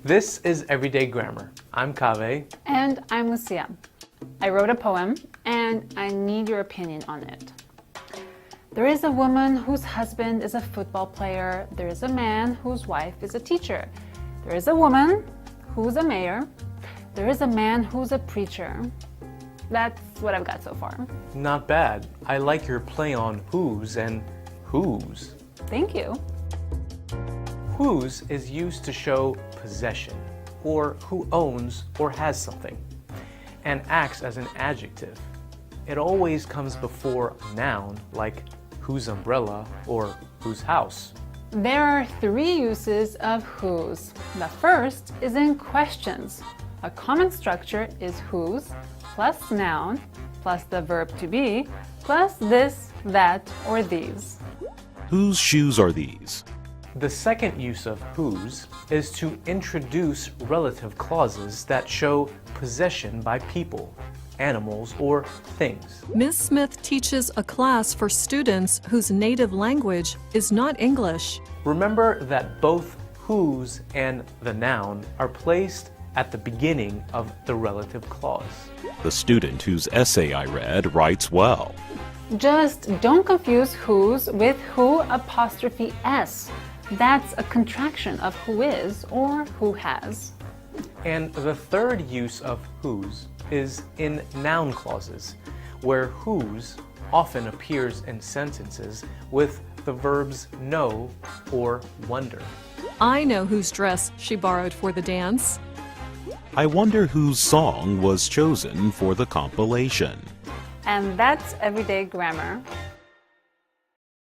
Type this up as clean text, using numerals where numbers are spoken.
This is Everyday Grammar. I'm Kaveh. And I'm Lucia. I wrote a poem, and I need your opinion on it. There is a woman whose husband is a football player. There is a man whose wife is a teacher. There is a woman who's a mayor. There is a man who's a preacher. That's what I've got so far. Not bad. I like your play on whose and whose. Thank you. Whose is used to show possession, or who owns or has something, and acts as an adjective. It always comes before a noun, like whose umbrella or whose house. There are three uses of whose. The first is in questions. A common structure is whose plus noun plus the verb to be plus this, that, or these. Whose shoes are these? The second use of whose is to introduce relative clauses that show possession by people, animals, or things. Ms. Smith teaches a class for students whose native language is not English. Remember that both whose and the noun are placed at the beginning of the relative clause. The student whose essay I read writes well. Just don't confuse whose with who apostrophe s. That's a contraction of who is or who has. And the third use of whose is in noun clauses, where whose often appears in sentences with the verbs know or wonder. I know whose dress she borrowed for the dance. I wonder whose song was chosen for the compilation. And that's Everyday Grammar.